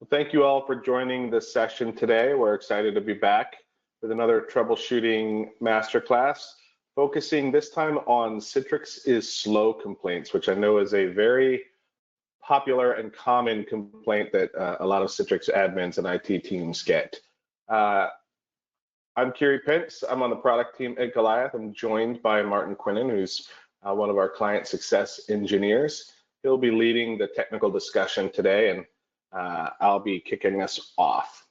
Well, thank you all for joining this session today. We're excited to be back with another troubleshooting masterclass, focusing this time on Citrix is slow complaints, which I know is a very popular and common complaint that a lot of Citrix admins and IT teams get. I'm Kiri Pence. I'm on the product team at Goliath. I'm joined by Martin Quinnen, who's one of our client success engineers. He'll be leading the technical discussion today, and I'll be kicking us off.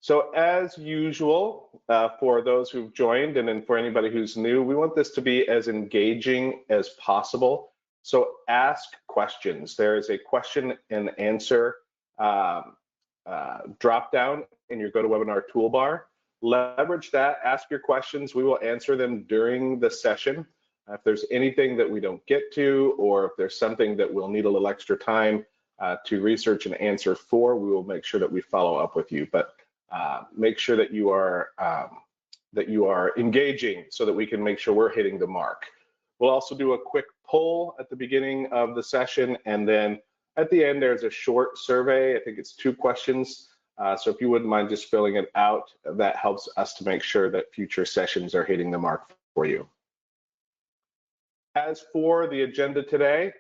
So as usual, for those who've joined and then for anybody who's new, we want this to be as engaging as possible. So ask questions. There is a question and answer drop down in your GoToWebinar toolbar. Leverage that, ask your questions. We will answer them during the session. If there's anything that we don't get to, or if there's something that we'll need a little extra time to research and answer for, we will make sure that we follow up with you. But make sure that you are engaging so that we can make sure we're hitting the mark. We'll also do a quick poll at the beginning of the session, and then at the end there's a short survey. I think it's 2 questions. So if you wouldn't mind just filling it out, that helps us to make sure that future sessions are hitting the mark for you. As for the agenda today,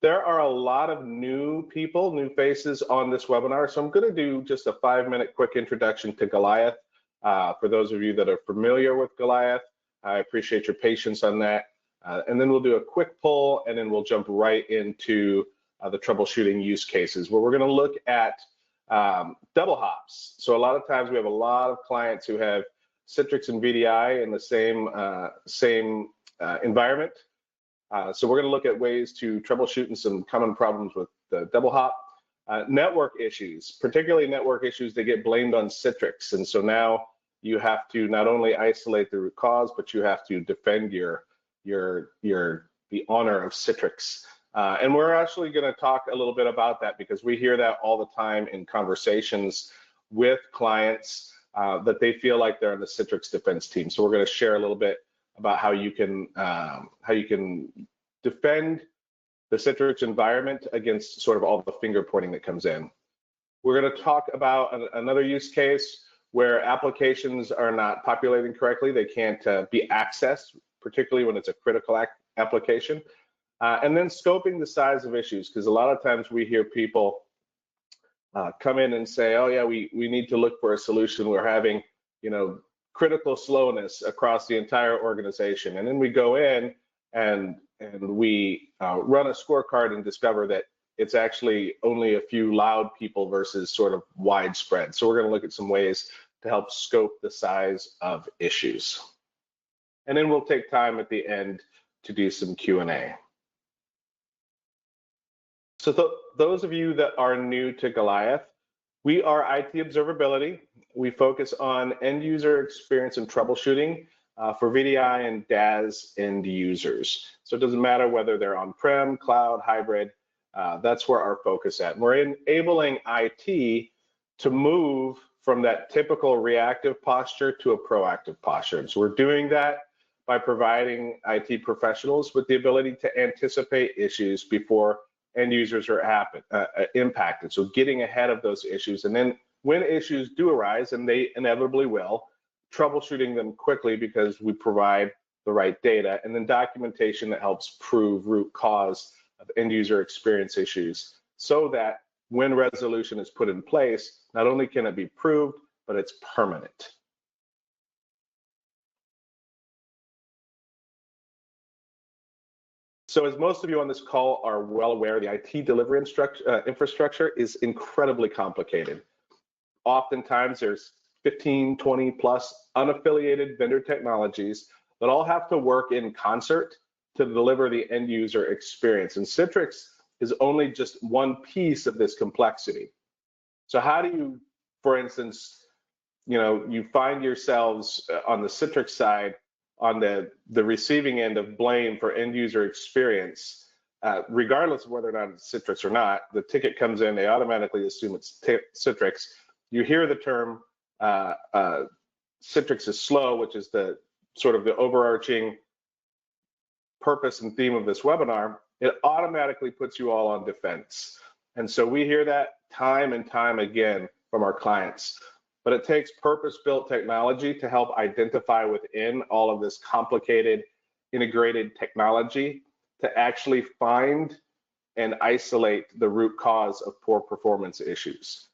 there are a lot of new people, new faces on this webinar. So I'm going to do just a 5-minute quick introduction to Goliath. For those of you that are familiar with Goliath, I appreciate your patience on that. And then we'll do a quick poll, and then we'll jump right into the troubleshooting use cases, where we're going to look at double hops. So a lot of times we have a lot of clients who have Citrix and VDI in the same environment. So we're going to look at ways to troubleshoot some common problems with the double hop. Network issues, particularly network issues that get blamed on Citrix. And so now you have to not only isolate the root cause, but you have to defend the honor of Citrix. And we're actually going to talk a little bit about that, because we hear that all the time in conversations with clients that they feel like they're on the Citrix defense team. So we're going to share a little bit about how you can defend the Citrix environment against sort of all the finger pointing that comes in. We're going to talk about another use case where applications are not populating correctly. They can't be accessed, particularly when it's a critical application. And then scoping the size of issues, because a lot of times we hear people come in and say, oh yeah, we need to look for a solution. We're having, critical slowness across the entire organization. And then we go in and we run a scorecard and discover that it's actually only a few loud people versus sort of widespread. So we're going to look at some ways to help scope the size of issues. And then we'll take time at the end to do some Q&A. So those of you that are new to Goliath, we are IT Observability. We focus on end user experience and troubleshooting for VDI and DAS end users. So it doesn't matter whether they're on-prem, cloud, hybrid, that's where our focus at. And we're enabling IT to move from that typical reactive posture to a proactive posture. And so we're doing that by providing IT professionals with the ability to anticipate issues before end users are impacted. So getting ahead of those issues, and then when issues do arise, and they inevitably will, troubleshooting them quickly because we provide the right data, and then documentation that helps prove root cause of end user experience issues, so that when resolution is put in place, not only can it be proved, but it's permanent. So as most of you on this call are well aware, the IT delivery infrastructure is incredibly complicated. Oftentimes there's 15, 20 plus unaffiliated vendor technologies that all have to work in concert to deliver the end user experience. And Citrix is only just one piece of this complexity. So how do you, for instance, you find yourselves on the Citrix side on the receiving end of blame for end user experience, regardless of whether or not it's Citrix or not, the ticket comes in, they automatically assume it's Citrix. You hear the term Citrix is slow, which is the sort of the overarching purpose and theme of this webinar. It automatically puts you all on defense. And so we hear that time and time again from our clients. But it takes purpose-built technology to help identify within all of this complicated integrated technology to actually find and isolate the root cause of poor performance issues.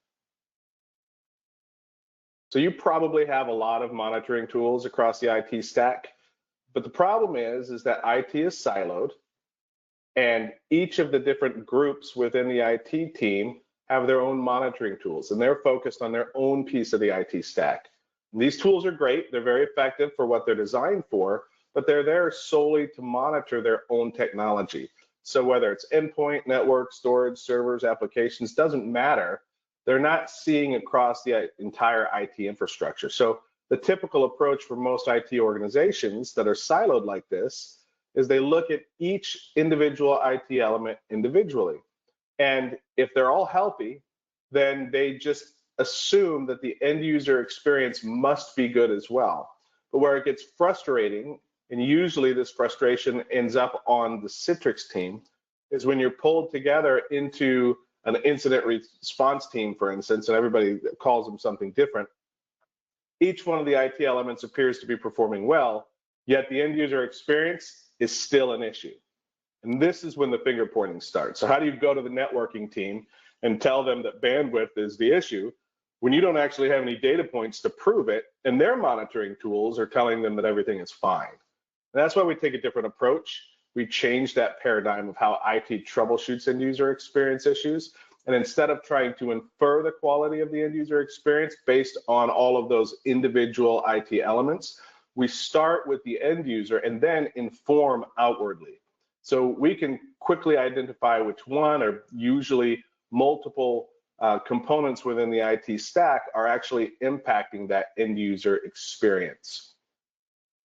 So you probably have a lot of monitoring tools across the IT stack, but the problem is that IT is siloed, and each of the different groups within the IT team have their own monitoring tools, and they're focused on their own piece of the IT stack. And these tools are great, they're very effective for what they're designed for, but they're there solely to monitor their own technology. So whether it's endpoint, network, storage, servers, applications, doesn't matter. They're not seeing across the entire IT infrastructure. So the typical approach for most IT organizations that are siloed like this is they look at each individual IT element individually. And if they're all healthy, then they just assume that the end user experience must be good as well. But where it gets frustrating, and usually this frustration ends up on the Citrix team, is when you're pulled together into an incident response team, for instance, and everybody calls them something different. Each one of the IT elements appears to be performing well, yet the end user experience is still an issue. And this is when the finger pointing starts. So how do you go to the networking team and tell them that bandwidth is the issue when you don't actually have any data points to prove it, and their monitoring tools are telling them that everything is fine? And that's why we take a different approach. We change that paradigm of how IT troubleshoots end user experience issues. And instead of trying to infer the quality of the end user experience based on all of those individual IT elements, we start with the end user and then inform outwardly. So we can quickly identify which one, or usually multiple components within the IT stack, are actually impacting that end user experience.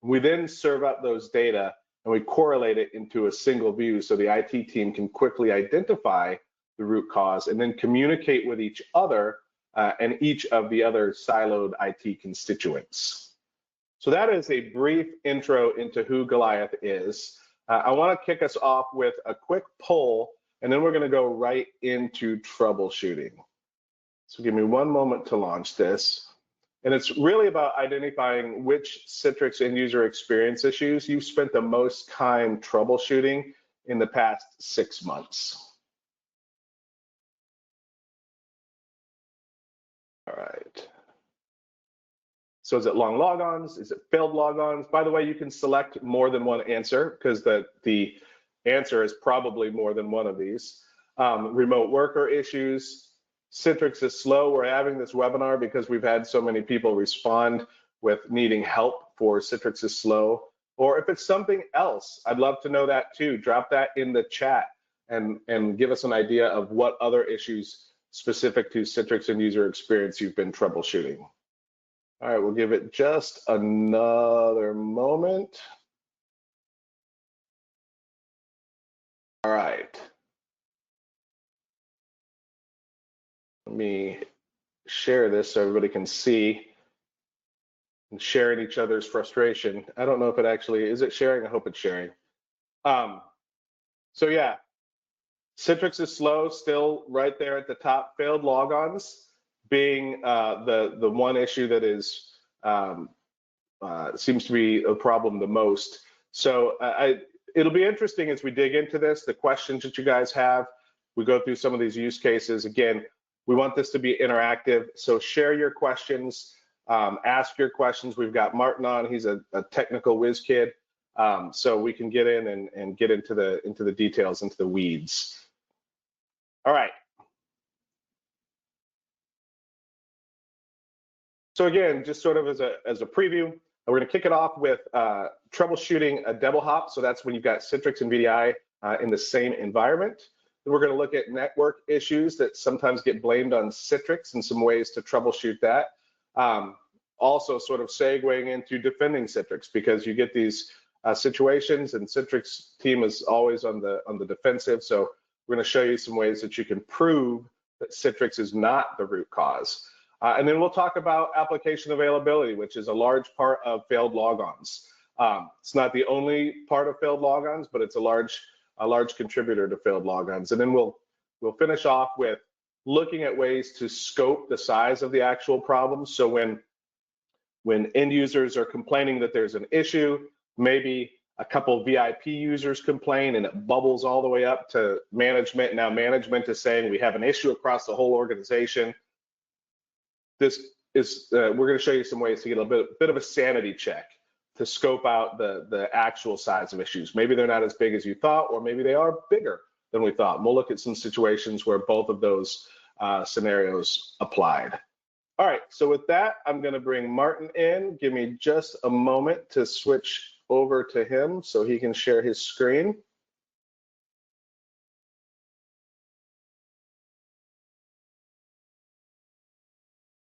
We then serve up those data and we correlate it into a single view so the IT team can quickly identify the root cause and then communicate with each other and each of the other siloed IT constituents. So that is a brief intro into who Goliath is. I want to kick us off with a quick poll, and then we're going to go right into troubleshooting. So give me one moment to launch this. And it's really about identifying which Citrix end user experience issues you've spent the most time troubleshooting in the past 6 months. All right. So is it long logons? Is it failed logons? By the way, you can select more than one answer because the answer is probably more than one of these. Remote worker issues. Citrix is slow. We're having this webinar because we've had so many people respond with needing help for Citrix is slow. Or if it's something else, I'd love to know that too. Drop that in the chat and give us an idea of what other issues specific to Citrix and user experience you've been troubleshooting. All right, we'll give it just another moment. All right. Let me share this so everybody can see and sharing each other's frustration. I don't know if it actually, is it sharing? I hope it's sharing. So yeah, Citrix is slow, still right there at the top. Failed logons being the one issue that is seems to be a problem the most. So it'll be interesting as we dig into this, the questions that you guys have. We go through some of these use cases. Again, we want this to be interactive, so share your questions, ask your questions. We've got Martin on, he's a technical whiz kid, so we can get in and get into the details, into the weeds. All right. So again, just sort of as a preview, we're going to kick it off with troubleshooting a double hop. So that's when you've got Citrix and VDI in the same environment. Then we're going to look at network issues that sometimes get blamed on Citrix and some ways to troubleshoot that. Also sort of segueing into defending Citrix, because you get these situations and Citrix team is always on the defensive. So we're going to show you some ways that you can prove that Citrix is not the root cause. And then we'll talk about application availability, which is a large part of failed logons. It's not the only part of failed logons, but it's a large contributor to failed logons. And then we'll We'll finish off with looking at ways to scope the size of the actual problem. So when end users are complaining that there's an issue, maybe a couple VIP users complain and it bubbles all the way up to management. Now management is saying we have an issue across the whole organization. This is, we're going to show you some ways to get a bit of a sanity check to scope out the actual size of issues. Maybe they're not as big as you thought, or maybe they are bigger than we thought. And we'll look at some situations where both of those scenarios applied. All right, so with that, I'm going to bring Martin in. Give me just a moment to switch over to him so he can share his screen.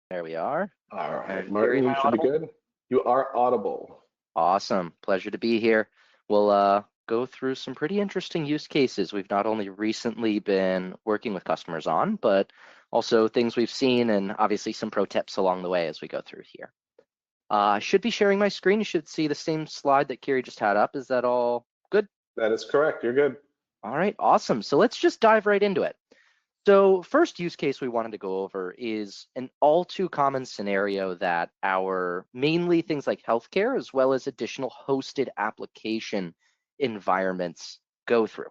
There we are. All right, Martin, you should be good. You are audible. Awesome. Pleasure to be here. We'll go through some pretty interesting use cases we've not only recently been working with customers on, but also things we've seen, and obviously some pro tips along the way as we go through here. I should be sharing my screen. You should see the same slide that Kiri just had up. Is that all good? That is correct. You're good. All right, awesome. So let's just dive right into it. So first use case we wanted to go over is an all too common scenario that our mainly things like healthcare as well as additional hosted application environments go through,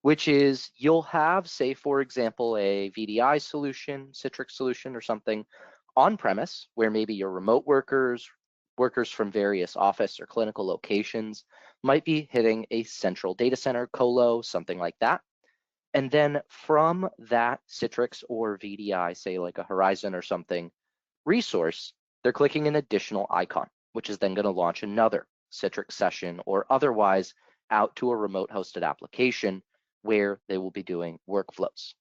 which is you'll have, say, for example, a VDI solution, Citrix solution or something on premise where maybe your remote workers from various office or clinical locations might be hitting a central data center, colo, something like that. And then from that Citrix or VDI, say like a Horizon or something resource, they're clicking an additional icon, which is then going to launch another Citrix session or otherwise out to a remote hosted application where they will be doing workflows.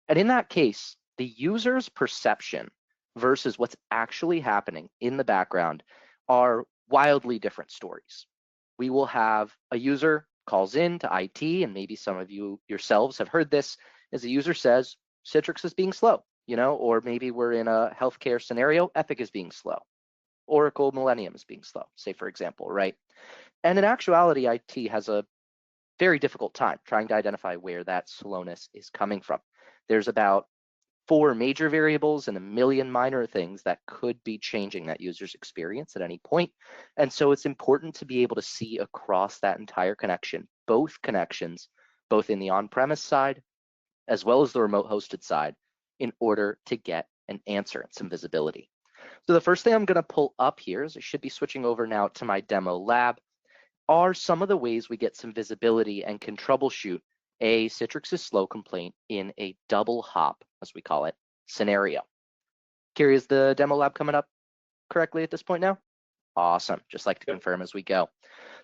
And in that case, the user's perception versus what's actually happening in the background are wildly different stories. We will have a user calls in to IT, and maybe some of you yourselves have heard this, as a user says, Citrix is being slow, or maybe we're in a healthcare scenario, Epic is being slow, Oracle Millennium is being slow, say for example, right? And in actuality, IT has a very difficult time trying to identify where that slowness is coming from. There's about 4 major variables and a million minor things that could be changing that user's experience at any point. And so it's important to be able to see across that entire connection, both connections, both in the on-premise side, as well as the remote hosted side, in order to get an answer and some visibility. So the first thing I'm gonna pull up here is I should be switching over now to my demo lab, are some of the ways we get some visibility and can troubleshoot a Citrix is slow complaint in a double hop, as we call it, scenario. Kiri, is the demo lab coming up correctly at this point now? Awesome, just like to confirm as we go.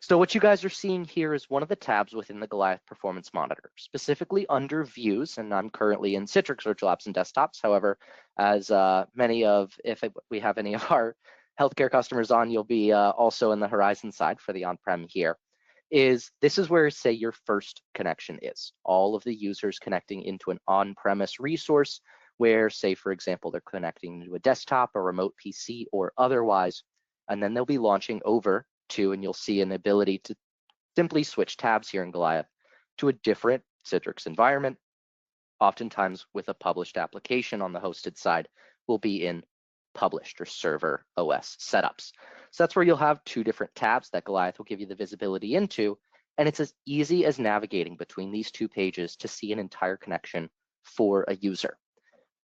So what you guys are seeing here is one of the tabs within the Goliath Performance Monitor, specifically under Views, and I'm currently in Citrix Virtual Apps and Desktops. However, as if we have any of our healthcare customers on, you'll be also in the Horizon side for the on-prem here. This is where, say, your first connection is. All of the users connecting into an on-premise resource where, say, for example, they're connecting to a desktop, a remote PC, or otherwise, and then they'll be launching over to, and you'll see an ability to simply switch tabs here in Goliath to a different Citrix environment, oftentimes with a published application on the hosted side, will be in published or server OS setups. So that's where you'll have 2 different tabs that Goliath will give you the visibility into, and it's as easy as navigating between these 2 pages to see an entire connection for a user.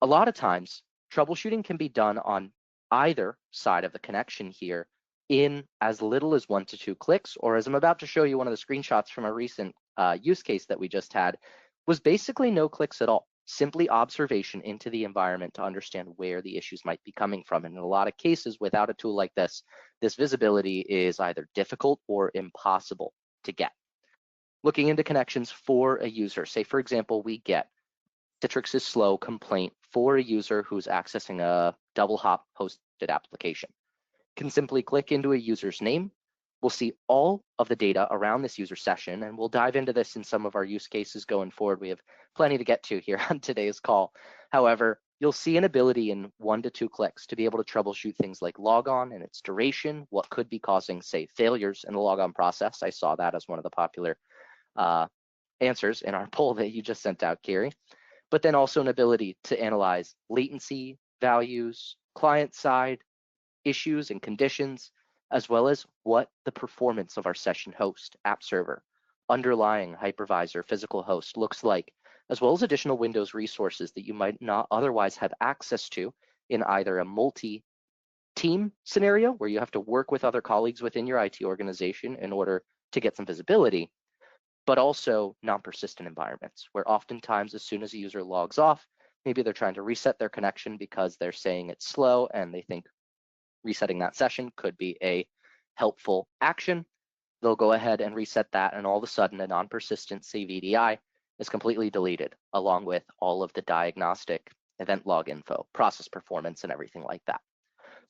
A lot of times, troubleshooting can be done on either side of the connection here in as little as 1 to 2 clicks, or as I'm about to show you, one of the screenshots from a recent use case that we just had was basically no clicks at all. Simply observation into the environment to understand where the issues might be coming from. And in a lot of cases, without a tool like this visibility is either difficult or impossible to get. Looking into connections for a user, say for example, we get Citrix is slow complaint for a user who's accessing a double hop hosted application. Can simply click into a user's name. We'll see all of the data around this user session, and we'll dive into this in some of our use cases going forward. We have plenty to get to here on today's call. However, you'll see an ability in 1 to 2 clicks to be able to troubleshoot things like logon and its duration, what could be causing, say, failures in the logon process. I saw that as one of the popular answers in our poll that you just sent out, Kiri. but then also an ability to analyze latency values, client-side issues and conditions, as well as what the performance of our session host, app server, underlying hypervisor, physical host looks like, as well as additional Windows resources that you might not otherwise have access to in either a multi-team scenario where you have to work with other colleagues within your IT organization in order to get some visibility, but also non-persistent environments where oftentimes as soon as a user logs off, maybe they're trying to reset their connection because they're saying it's slow and they think resetting that session could be a helpful action. They'll go ahead and reset that, and all of a sudden a non-persistent CVDI is completely deleted, along with all of the diagnostic event log info, process performance, and everything like that.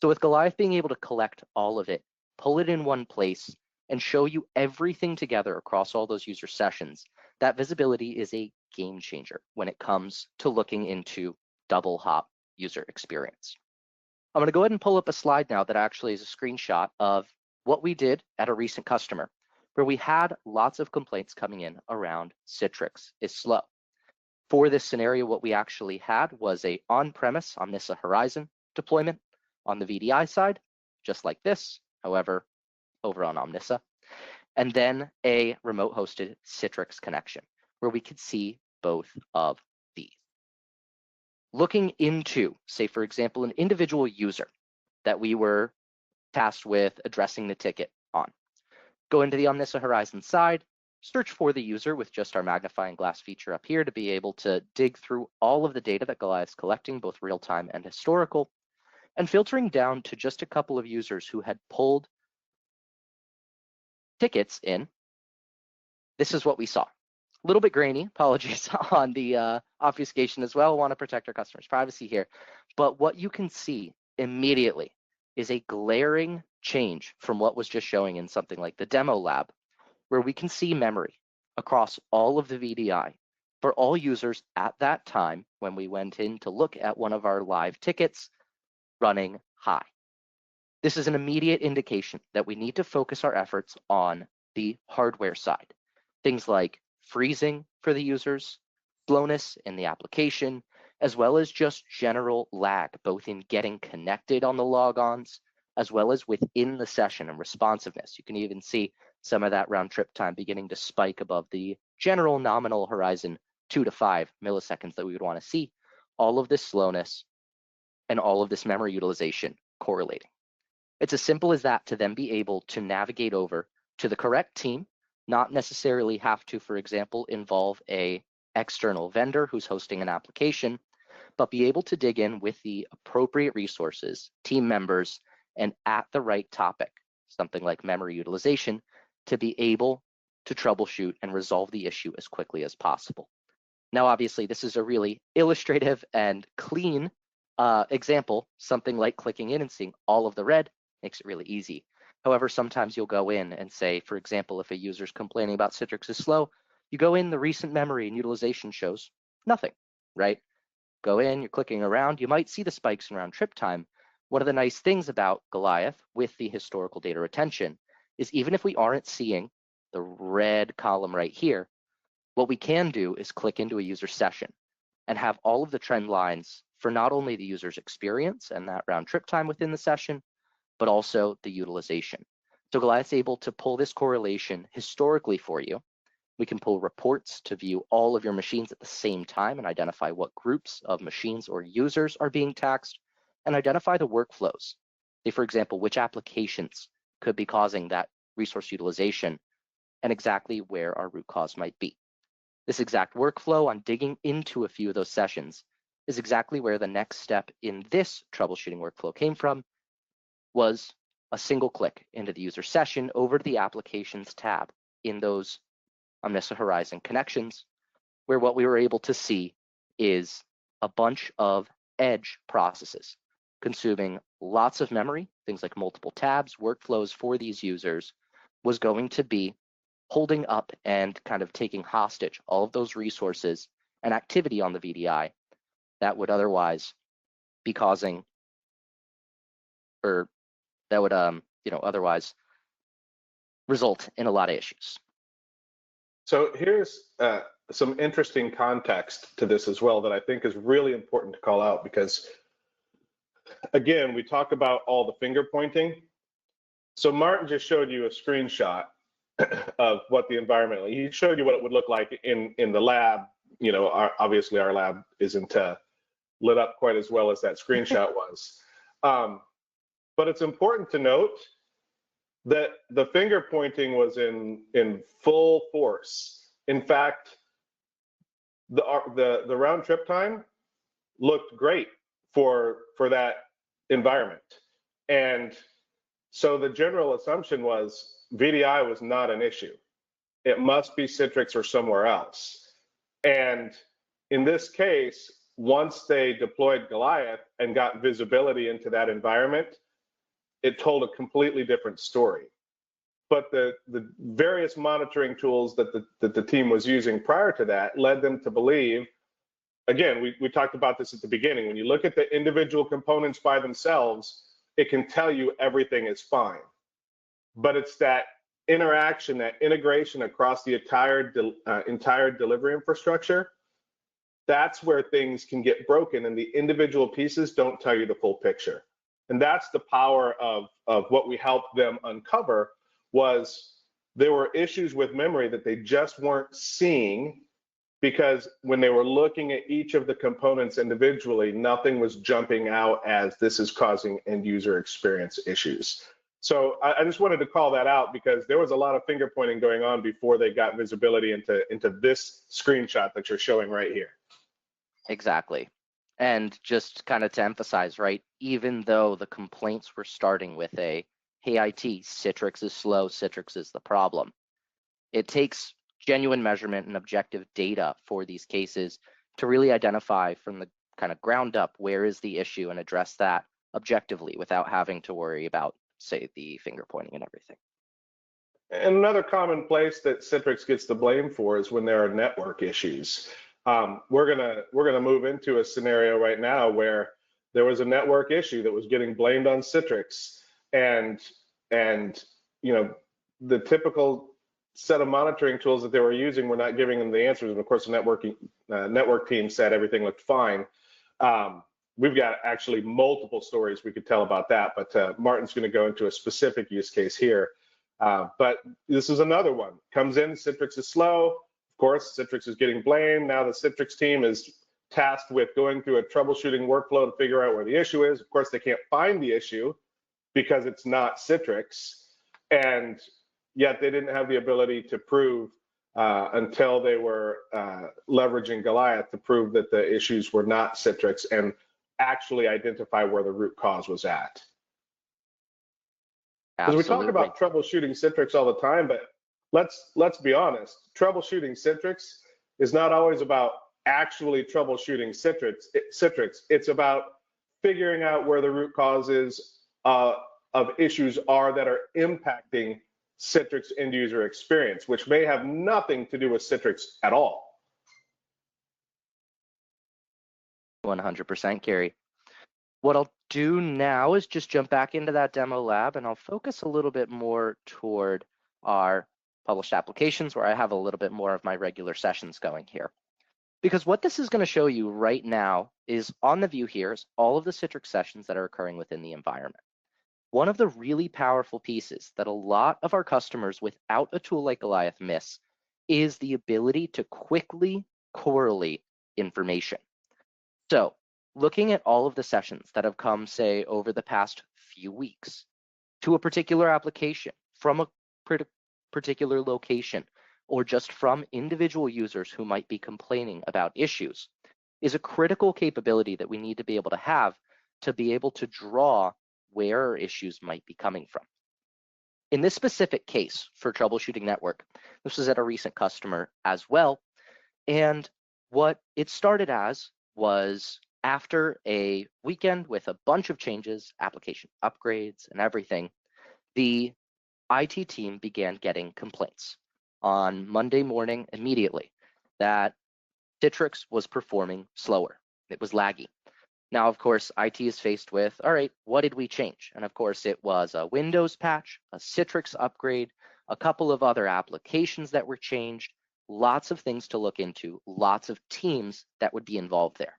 So with Goliath being able to collect all of it, pull it in one place, and show you everything together across all those user sessions, that visibility is a game changer when it comes to looking into double hop user experience. I'm going to go ahead and pull up a slide now that actually is a screenshot of what we did at a recent customer, where we had lots of complaints coming in around Citrix is slow. For this scenario, what we actually had was a on-premise Omnissa Horizon deployment on the VDI side, just like this, however, over on Omnissa, and then a remote hosted Citrix connection, where we could see both of these. Looking into, say, for example, an individual user that we were tasked with addressing the ticket on. Go into the Omnissa Horizon side, search for the user with just our magnifying glass feature up here to be able to dig through all of the data that Goliath's collecting, both real-time and historical, and filtering down to just a couple of users who had pulled tickets in. This is what we saw. A little bit grainy, apologies on the obfuscation as well. Want to protect our customers' privacy here. But what you can see immediately is a glaring change from what was just showing in something like the demo lab, where we can see memory across all of the VDI for all users at that time when we went in to look at one of our live tickets running high. This is an immediate indication that we need to focus our efforts on the hardware side. Things like freezing for the users, slowness in the application, as well as just general lag, both in getting connected on the logons, as well as within the session and responsiveness. You can even see some of that round trip time beginning to spike above the general nominal horizon 2 to 5 milliseconds that we would want to see. All of this slowness and all of this memory utilization correlating. It's as simple as that to then be able to navigate over to the correct team, not necessarily have to, for example, involve a external vendor who's hosting an application, but be able to dig in with the appropriate resources, team members, and at the right topic, something like memory utilization, to be able to troubleshoot and resolve the issue as quickly as possible. Now, obviously, this is a really illustrative and clean example. Something like clicking in and seeing all of the red makes it really easy. However, sometimes you'll go in and say, for example, if a user's complaining about Citrix is slow, you go in, the recent memory and utilization shows nothing, right? Go in, you're clicking around, you might see the spikes in round trip time. One of the nice things about Goliath with the historical data retention is even if we aren't seeing the red column right here, what we can do is click into a user session and have all of the trend lines for not only the user's experience and that round trip time within the session, but also the utilization. So Goliath's able to pull this correlation historically for you. We can pull reports to view all of your machines at the same time and identify what groups of machines or users are being taxed and identify the workflows. Say, for example, which applications could be causing that resource utilization and exactly where our root cause might be. This exact workflow on digging into a few of those sessions is exactly where the next step in this troubleshooting workflow came from, was a single click into the user session over to the applications tab in those Omnissa Horizon connections, where what we were able to see is a bunch of edge processes consuming lots of memory, things like multiple tabs, workflows for these users, was going to be holding up and kind of taking hostage all of those resources and activity on the VDI that would otherwise be causing, or that would otherwise result in a lot of issues. So here's some interesting context to this as well that I think is really important to call out, because again, we talk about all the finger pointing. So Martin just showed you a screenshot of what the environment, he showed you what it would look like in the lab. You know, obviously our lab isn't lit up quite as well as that screenshot was. But it's important to note that the finger pointing was in full force. In fact, the round trip time looked great for that environment. And so the general assumption was VDI was not an issue. It must be Citrix or somewhere else. And in this case, once they deployed Goliath and got visibility into that environment, it told a completely different story. But the various monitoring tools that the team was using prior to that led them to believe, again, we talked about this at the beginning, when you look at the individual components by themselves, it can tell you everything is fine. But it's that interaction, that integration across the entire delivery infrastructure, that's where things can get broken, and the individual pieces don't tell you the full picture. And that's the power of what we helped them uncover, was there were issues with memory that they just weren't seeing, because when they were looking at each of the components individually, nothing was jumping out as this is causing end user experience issues. So I just wanted to call that out, because there was a lot of finger pointing going on before they got visibility into this screenshot that you're showing right here. Exactly. And just kind of to emphasize, right, even though the complaints were starting with a, hey, IT, Citrix is slow, Citrix is the problem, it takes genuine measurement and objective data for these cases to really identify from the kind of ground up where is the issue and address that objectively without having to worry about, say, the finger pointing and everything. And another common place that Citrix gets the blame for is when there are network issues. We're gonna move into a scenario right now where there was a network issue that was getting blamed on Citrix, and you know, the typical set of monitoring tools that they were using were not giving them the answers. And of course, the network team said everything looked fine. We've got actually multiple stories we could tell about that, but Martin's going to go into a specific use case here. But this is another one. Comes in, Citrix is slow. Of course, Citrix is getting blamed. Now the Citrix team is tasked with going through a troubleshooting workflow to figure out where the issue is. Of course, they can't find the issue because it's not Citrix. And yet they didn't have the ability to prove until they were leveraging Goliath to prove that the issues were not Citrix and actually identify where the root cause was at. Because we talk about troubleshooting Citrix all the time, but let's be honest, troubleshooting Citrix is not always about actually troubleshooting Citrix. It's about figuring out where the root causes of issues are that are impacting Citrix end user experience, which may have nothing to do with Citrix at all. 100%, Gary. What I'll do now is just jump back into that demo lab, and I'll focus a little bit more toward our published applications, where I have a little bit more of my regular sessions going here. Because what this is going to show you right now is on the view here is all of the Citrix sessions that are occurring within the environment. One of the really powerful pieces that a lot of our customers without a tool like Goliath miss is the ability to quickly correlate information. So looking at all of the sessions that have come, say, over the past few weeks to a particular application from a particular location, or just from individual users who might be complaining about issues, is a critical capability that we need to be able to draw where issues might be coming from. In this specific case for troubleshooting network, this was at a recent customer as well. And what it started as was, after a weekend with a bunch of changes, application upgrades and everything, the IT team began getting complaints on Monday morning immediately that Citrix was performing slower. It was laggy. Now, of course, IT is faced with, all right, what did we change? And of course, it was a Windows patch, a Citrix upgrade, a couple of other applications that were changed. lots of things to look into, lots of teams that would be involved there.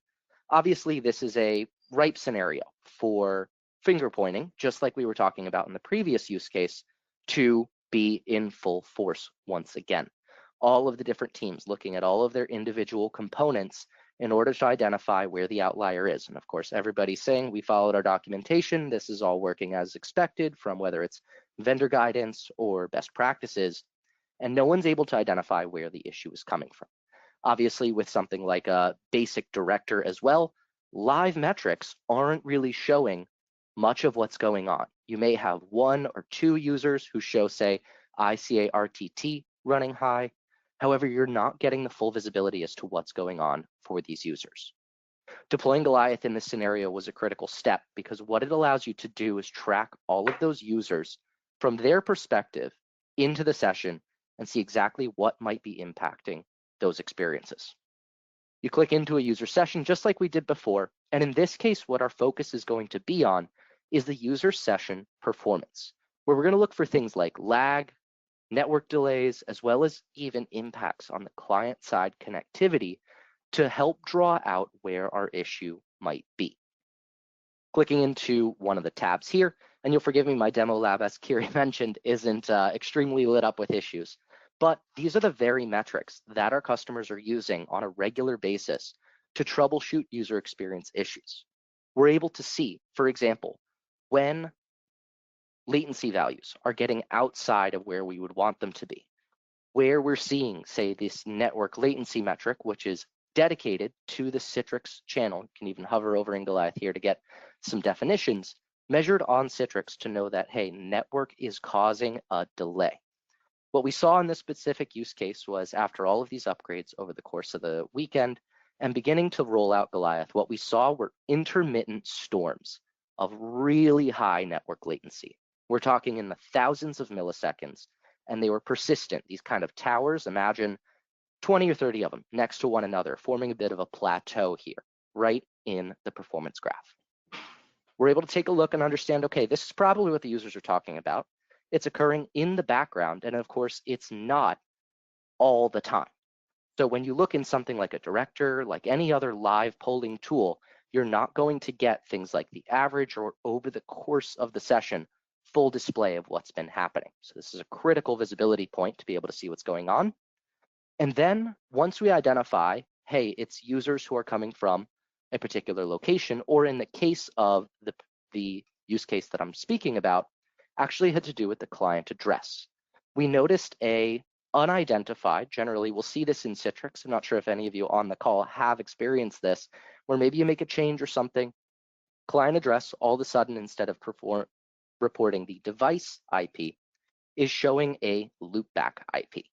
Obviously, this is a ripe scenario for finger pointing, just like we were talking about in the previous use case, to be in full force once again. All of the different teams looking at all of their individual components in order to identify where the outlier is. And of course, everybody's saying we followed our documentation. This is all working as expected from whether it's vendor guidance or best practices, and no one's able to identify where the issue is coming from. Obviously, with something like a basic director as well, live metrics aren't really showing much of what's going on. You may have 1 or 2 users who show, say, ICA RTT running high. However, you're not getting the full visibility as to what's going on for these users. Deploying Goliath in this scenario was a critical step because what it allows you to do is track all of those users from their perspective into the session and see exactly what might be impacting those experiences. You click into a user session just like we did before, and in this case, what our focus is going to be on is the user session performance, where we're going to look for things like lag, network delays, as well as even impacts on the client-side connectivity to help draw out where our issue might be. Clicking into one of the tabs here, and you'll forgive me, my demo lab, as Kiri mentioned, isn't extremely lit up with issues, but these are the very metrics that our customers are using on a regular basis to troubleshoot user experience issues. We're able to see, for example, when latency values are getting outside of where we would want them to be, where we're seeing, say, this network latency metric, which is dedicated to the Citrix channel. You can even hover over in Goliath here to get some definitions, measured on Citrix to know that, hey, network is causing a delay. What we saw in this specific use case was after all of these upgrades over the course of the weekend and beginning to roll out Goliath, what we saw were intermittent storms of really high network latency. We're talking in the thousands of milliseconds, and they were persistent. These kind of towers, imagine 20 or 30 of them next to one another, forming a bit of a plateau here, right in the performance graph. We're able to take a look and understand, okay, this is probably what the users are talking about. It's occurring in the background, and of course, it's not all the time. So when you look in something like a director, like any other live polling tool, you're not going to get things like the average or over the course of the session, full display of what's been happening. So this is a critical visibility point to be able to see what's going on. And then once we identify, hey, it's users who are coming from a particular location, or in the case of the use case that I'm speaking about, actually had to do with the client address. We noticed a unidentified, generally we'll see this in Citrix, I'm not sure if any of you on the call have experienced this, where maybe you make a change or something, client address all of a sudden, instead of reporting the device IP, is showing a loopback IP.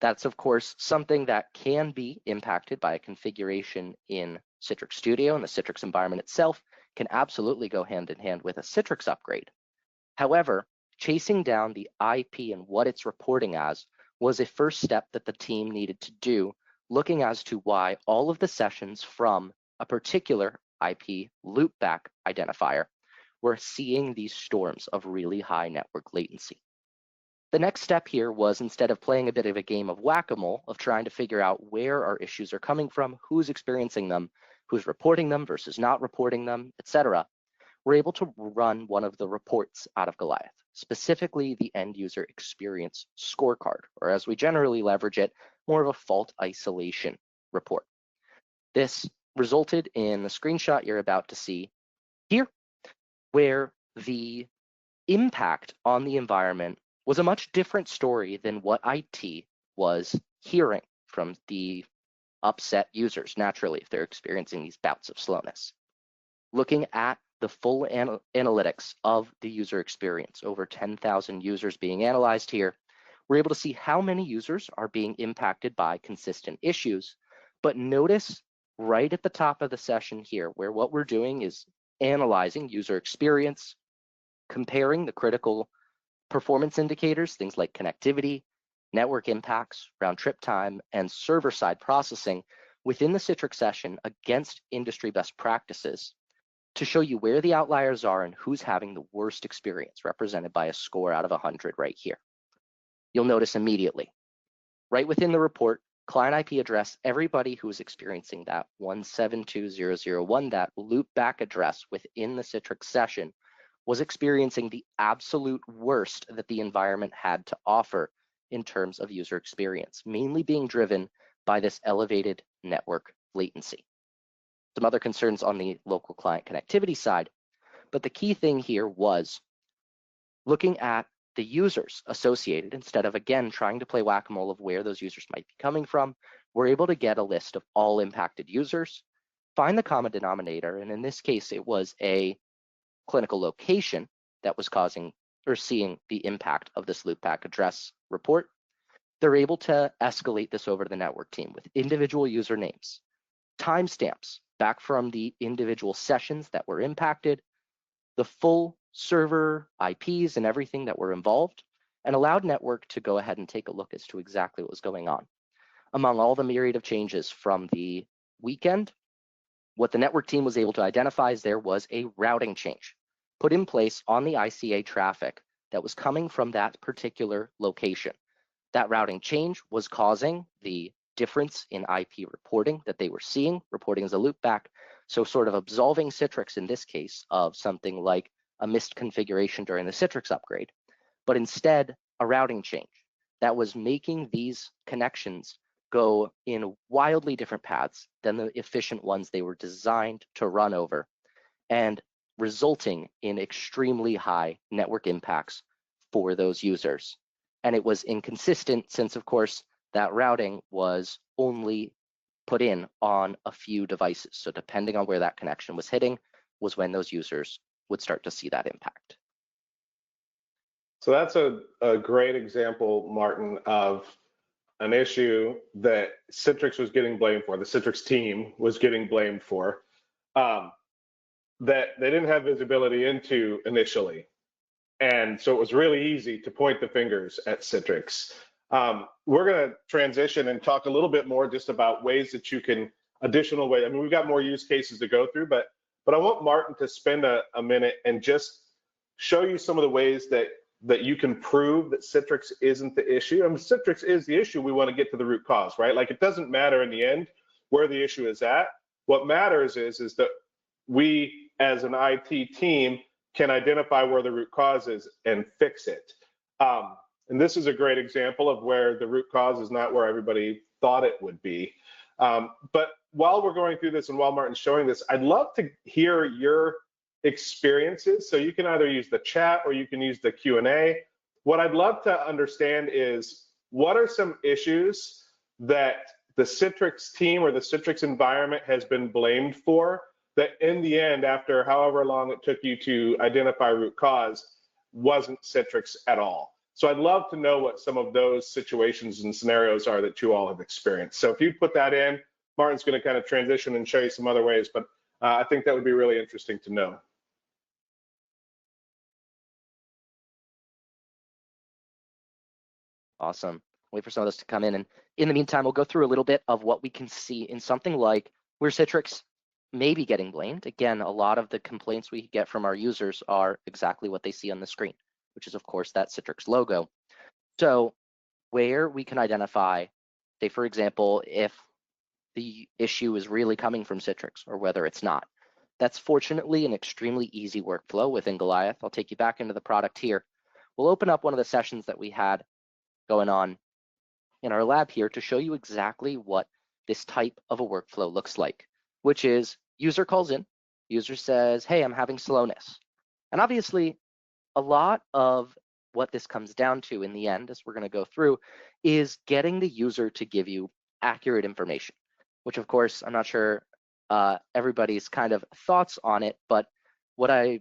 That's of course something that can be impacted by a configuration in Citrix Studio, and the Citrix environment itself can absolutely go hand in hand with a Citrix upgrade. However, chasing down the IP and what it's reporting as was a first step that the team needed to do, looking as to why all of the sessions from a particular IP loopback identifier were seeing these storms of really high network latency. The next step here was, instead of playing a bit of a game of whack-a-mole of trying to figure out where our issues are coming from, who's experiencing them, who's reporting them versus not reporting them, etc., we're able to run one of the reports out of Goliath, specifically the end user experience scorecard, or as we generally leverage it, more of a fault isolation report. This resulted in the screenshot you're about to see here, where the impact on the environment was a much different story than what IT was hearing from the upset users, naturally, if they're experiencing these bouts of slowness. Looking at the full analytics of the user experience, over 10,000 users being analyzed here, we're able to see how many users are being impacted by consistent issues. But notice right at the top of the session here, where what we're doing is analyzing user experience, comparing the critical performance indicators, things like connectivity, network impacts, round trip time, and server-side processing within the Citrix session against industry best practices to show you where the outliers are and who's having the worst experience, represented by a score out of 100 right here. You'll notice immediately, right within the report, client IP address, everybody who is experiencing that 172.0.0.1, that loopback address within the Citrix session, was experiencing the absolute worst that the environment had to offer in terms of user experience, mainly being driven by this elevated network latency. Some other concerns on the local client connectivity side, but the key thing here was looking at the users associated instead of, again, trying to play whack-a-mole of where those users might be coming from. We're able to get a list of all impacted users, find the common denominator, and in this case, it was a clinical location that was causing or seeing the impact of this loopback address report. They're able to escalate this over to the network team with individual usernames, timestamps back from the individual sessions that were impacted, the full server IPs and everything that were involved, and allowed network to go ahead and take a look as to exactly what was going on. Among all the myriad of changes from the weekend, what the network team was able to identify is there was a routing change put in place on the ICA traffic that was coming from that particular location. That routing change was causing the difference in IP reporting that they were seeing, reporting as a loopback. So sort of absolving Citrix in this case of something like a missed configuration during the Citrix upgrade, but instead a routing change that was making these connections go in wildly different paths than the efficient ones they were designed to run over, and resulting in extremely high network impacts for those users. And it was inconsistent since, of course, that routing was only put in on a few devices. So depending on where that connection was hitting was when those users would start to see that impact. So that's a great example, Martin, of an issue that Citrix was getting blamed for, the Citrix team was getting blamed for, that they didn't have visibility into initially. And so it was really easy to point the fingers at Citrix. We're going to transition and talk a little bit more just about ways that you can, additional ways. I mean, we've got more use cases to go through, but I want Martin to spend a minute and just show you some of the ways that you can prove that Citrix isn't the issue. I mean, Citrix is the issue. We want to get to the root cause, right? Like, it doesn't matter in the end where the issue is at. What matters is that we, as an IT team, can identify where the root cause is and fix it. And this is a great example of where the root cause is not where everybody thought it would be. But while we're going through this and while Martin's showing this, I'd love to hear your experiences. So you can either use the chat or you can use the Q&A. What I'd love to understand is, what are some issues that the Citrix team or the Citrix environment has been blamed for that in the end, after however long it took you to identify root cause, wasn't Citrix at all? So I'd love to know what some of those situations and scenarios are that you all have experienced. So if you put that in, Martin's going to kind of transition and show you some other ways, but I think that would be really interesting to know. Awesome. Wait for some of those to come in. And in the meantime, we'll go through a little bit of what we can see in something like where Citrix may be getting blamed. Again, a lot of the complaints we get from our users are exactly what they see on the screen, which is, of course, that Citrix logo. So where we can identify, say, for example, if the issue is really coming from Citrix or whether it's not. That's fortunately an extremely easy workflow within Goliath. I'll take you back into the product here. We'll open up one of the sessions that we had going on in our lab here to show you exactly what this type of a workflow looks like, which is user calls in, user says, hey, I'm having slowness. And obviously, a lot of what this comes down to in the end, as we're going to go through, is getting the user to give you accurate information, which of course, I'm not sure everybody's kind of thoughts on it, but what I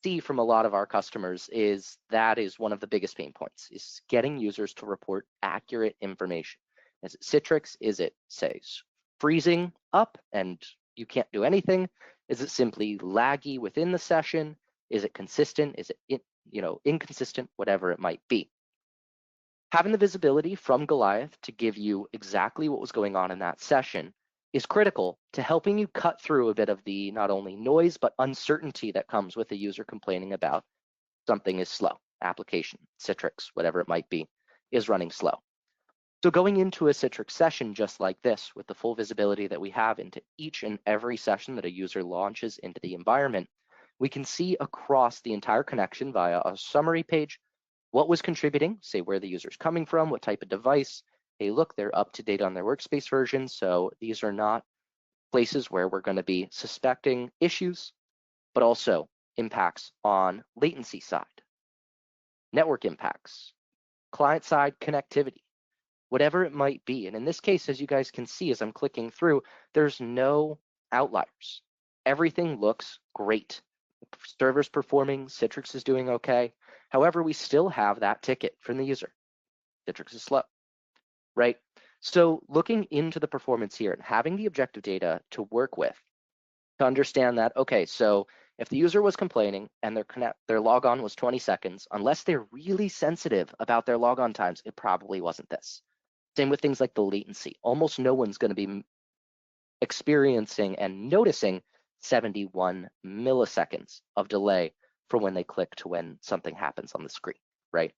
see from a lot of our customers is that is one of the biggest pain points, is getting users to report accurate information. Is it Citrix? Is it, say, freezing up and you can't do anything? Is it simply laggy within the session? Is it consistent? Is it inconsistent? Whatever it might be. Having the visibility from Goliath to give you exactly what was going on in that session is critical to helping you cut through a bit of the not only noise, but uncertainty that comes with a user complaining about something is slow. Application, Citrix, whatever it might be, is running slow. So going into a Citrix session just like this, with the full visibility that we have into each and every session that a user launches into the environment, we can see across the entire connection via a summary page what was contributing, say where the user's coming from, what type of device. Hey, look, they're up to date on their workspace version, so these are not places where we're going to be suspecting issues, but also impacts on latency side, network impacts, client side connectivity, whatever it might be. And in this case, as you guys can see, as I'm clicking through, there's no outliers. Everything looks great. The server's performing, Citrix is doing okay. However, we still have that ticket from the user. Citrix is slow, right? So looking into the performance here and having the objective data to work with, to understand that, okay, so if the user was complaining and their logon was 20 seconds, unless they're really sensitive about their logon times, it probably wasn't this. Same with things like the latency. Almost no one's going to be experiencing and noticing 71 milliseconds of delay from when they click to when something happens on the screen, right?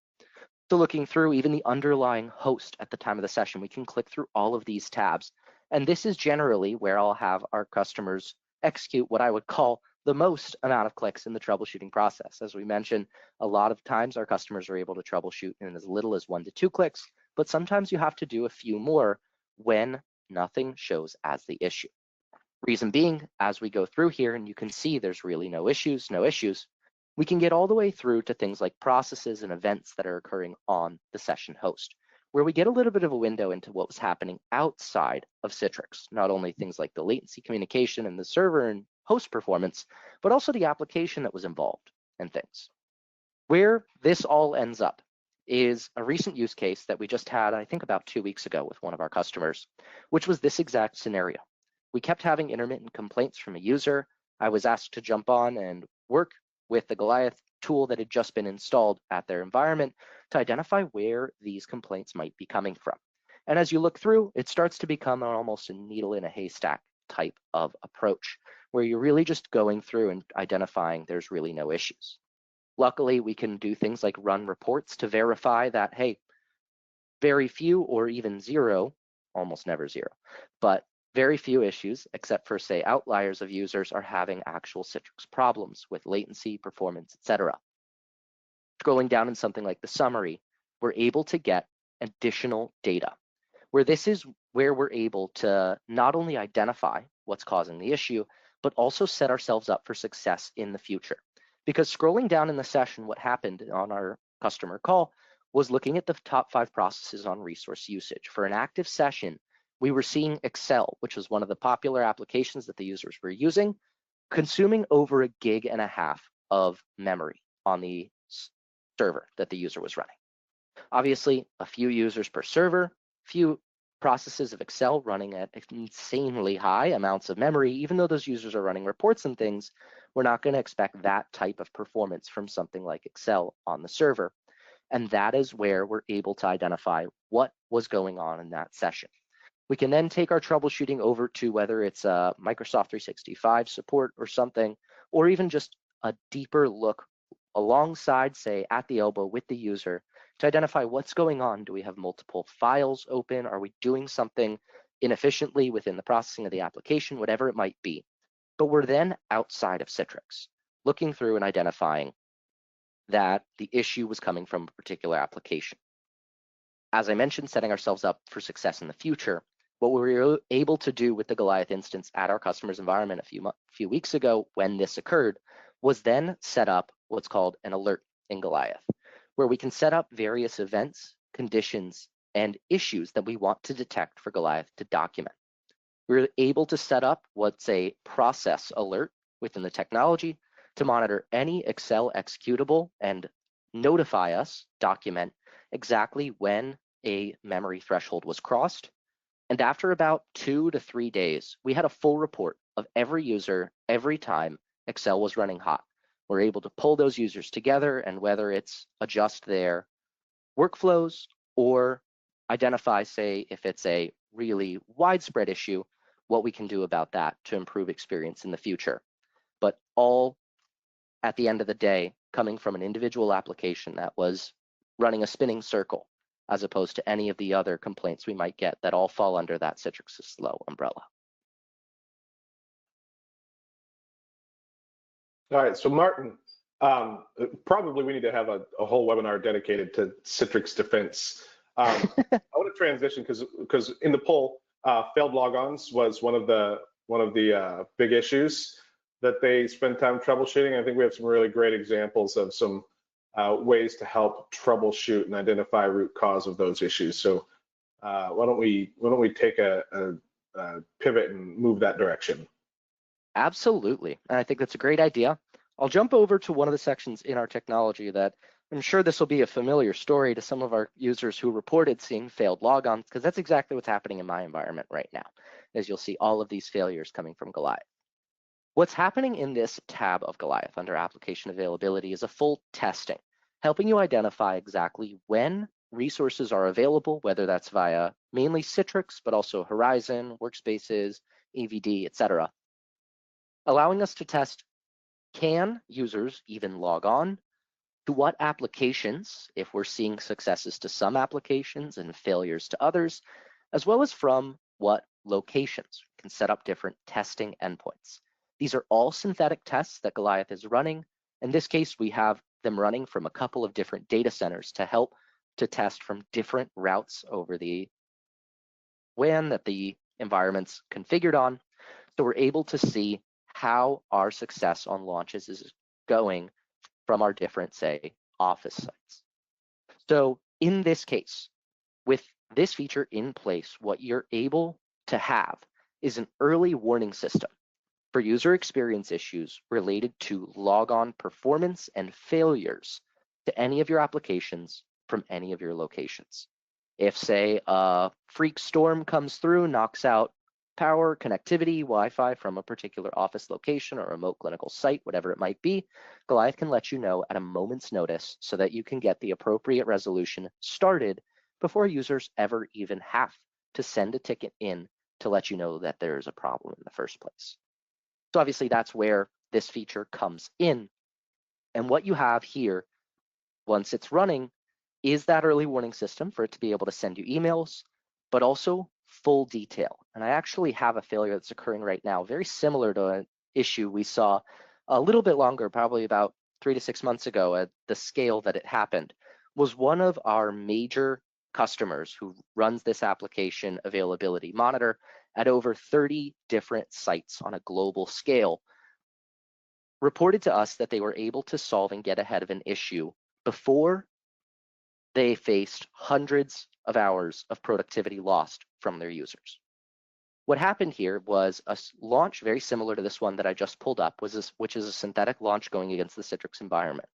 So looking through even the underlying host at the time of the session, we can click through all of these tabs. And this is generally where I'll have our customers execute what I would call the most amount of clicks in the troubleshooting process. As we mentioned, a lot of times our customers are able to troubleshoot in as little as 1 to 2 clicks, but sometimes you have to do a few more when nothing shows as the issue. Reason being, as we go through here, and you can see there's really no issues, we can get all the way through to things like processes and events that are occurring on the session host, where we get a little bit of a window into what was happening outside of Citrix, not only things like the latency communication and the server and host performance, but also the application that was involved and things. Where this all ends up is a recent use case that we just had, I think about 2 weeks ago with one of our customers, which was this exact scenario. We kept having intermittent complaints from a user. I was asked to jump on and work with the Goliath tool that had just been installed at their environment to identify where these complaints might be coming from. And as you look through, it starts to become almost a needle in a haystack type of approach, where you're really just going through and identifying there's really no issues. Luckily, we can do things like run reports to verify that, hey, very few or even zero, almost never zero, but very few issues, except for, say, outliers of users, are having actual Citrix problems with latency, performance, etc. Scrolling down in something like the summary, we're able to get additional data, where this is where we're able to not only identify what's causing the issue, but also set ourselves up for success in the future. Because scrolling down in the session, what happened on our customer call was looking at the top 5 processes on resource usage. For an active session, we were seeing Excel, which was one of the popular applications that the users were using, consuming over 1.5 gigs of memory on the server that the user was running. Obviously, a few users per server, few processes of Excel running at insanely high amounts of memory. Even though those users are running reports and things, we're not going to expect that type of performance from something like Excel on the server. And that is where we're able to identify what was going on in that session. We can then take our troubleshooting over to whether it's a Microsoft 365 support or something, or even just a deeper look alongside, say, at the elbow with the user to identify what's going on. Do we have multiple files open? Are we doing something inefficiently within the processing of the application? Whatever it might be. But we're then outside of Citrix, looking through and identifying that the issue was coming from a particular application. As I mentioned, setting ourselves up for success in the future, what we were able to do with the Goliath instance at our customer's environment a few weeks ago when this occurred was then set up what's called an alert in Goliath, where we can set up various events, conditions, and issues that we want to detect for Goliath to document. We're able to set up what's a process alert within the technology to monitor any Excel executable and notify us, document exactly when a memory threshold was crossed. And after about 2 to 3 days, we had a full report of every user, every time Excel was running hot. We're able to pull those users together, and whether it's adjust their workflows or identify, say, if it's a really widespread issue, what we can do about that to improve experience in the future. But all at the end of the day, coming from an individual application that was running a spinning circle as opposed to any of the other complaints we might get that all fall under that Citrix is slow umbrella. All right, so Martin, probably we need to have a whole webinar dedicated to Citrix defense. I want to transition because in the poll, failed logons was one of the big issues that they spend time troubleshooting. I think we have some really great examples of some ways to help troubleshoot and identify root cause of those issues. So why don't we take a pivot and move that direction? Absolutely, and I think that's a great idea. I'll jump over to one of the sections in our technology that I'm sure this will be a familiar story to some of our users who reported seeing failed logons, because that's exactly what's happening in my environment right now, as you'll see all of these failures coming from Goliath. What's happening in this tab of Goliath under application availability is a full testing, helping you identify exactly when resources are available, whether that's via mainly Citrix, but also Horizon, Workspaces, AVD, etc. Allowing us to test, can users even log on? To what applications, if we're seeing successes to some applications and failures to others, as well as from what locations. We can set up different testing endpoints. These are all synthetic tests that Goliath is running. In this case, we have them running from a couple of different data centers to help to test from different routes over the WAN that the environment's configured on. So we're able to see how our success on launches is going from our different, say, office sites. So in this case, with this feature in place, what you're able to have is an early warning system for user experience issues related to logon performance and failures to any of your applications from any of your locations. If, say, a freak storm comes through, knocks out power, connectivity, Wi-Fi from a particular office location or remote clinical site, whatever it might be, Goliath can let you know at a moment's notice so that you can get the appropriate resolution started before users ever even have to send a ticket in to let you know that there's a problem in the first place. So obviously that's where this feature comes in. And what you have here, once it's running, is that early warning system for it to be able to send you emails, but also full detail. And I actually have a failure that's occurring right now, very similar to an issue we saw a little bit longer, probably about 3 to 6 months ago at the scale that it happened, was one of our major customers who runs this application availability monitor at over 30 different sites on a global scale, reported to us that they were able to solve and get ahead of an issue before they faced hundreds of hours of productivity lost from their users. What happened here was a launch very similar to this one that I just pulled up, which is a synthetic launch going against the Citrix environment.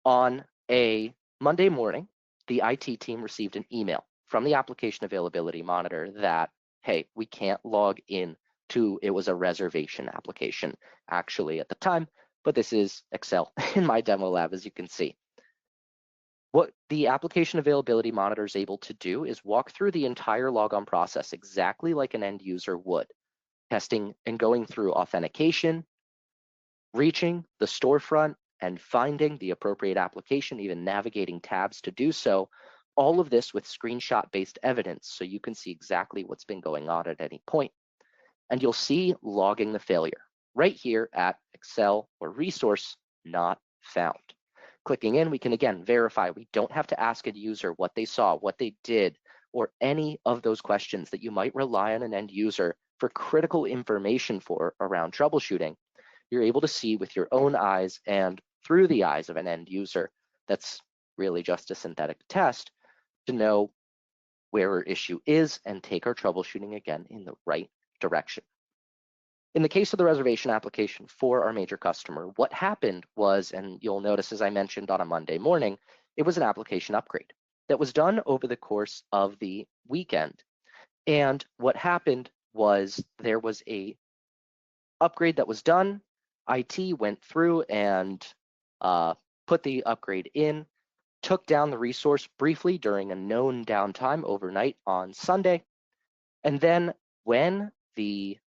On a Monday morning, the IT team received an email from the application availability monitor that, hey, we can't log in to, it was a reservation application actually at the time, but this is Excel in my demo lab, as you can see. What the application availability monitor is able to do is walk through the entire logon process exactly like an end user would, testing and going through authentication, reaching the storefront and finding the appropriate application, even navigating tabs to do so, all of this with screenshot-based evidence so you can see exactly what's been going on at any point. And you'll see logging the failure right here at Excel or resource not found. Clicking in, we can again verify. We don't have to ask a user what they saw, what they did, or any of those questions that you might rely on an end user for critical information for around troubleshooting. You're able to see with your own eyes and through the eyes of an end user that's really just a synthetic test to know where our issue is and take our troubleshooting again in the right direction. In the case of the reservation application for our major customer, what happened was, and you'll notice as I mentioned on a Monday morning, it was an application upgrade that was done over the course of the weekend. And what happened was there was a upgrade that was done. IT went through and put the upgrade in, took down the resource briefly during a known downtime overnight on Sunday. And then when the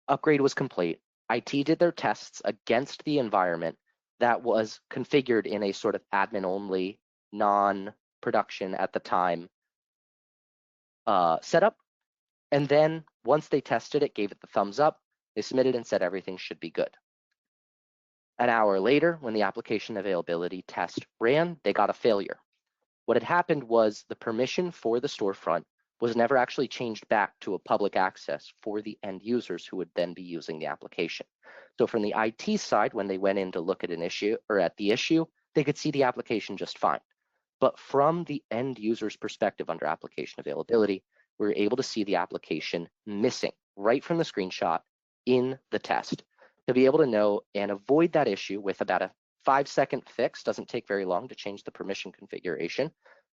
upgrade was complete, IT did their tests against the environment that was configured in a sort of admin-only, production at the time setup. And then once they tested it, gave it the thumbs up, they submitted and said everything should be good. An hour later, when the application availability test ran, they got a failure. What had happened was the permission for the storefront was never actually changed back to a public access for the end users who would then be using the application. So from the IT side, when they went in to look at an issue or at the issue, they could see the application just fine. But from the end user's perspective under application availability, we were able to see the application missing right from the screenshot in the test. To be able to know and avoid that issue with about a 5-second fix, doesn't take very long to change the permission configuration,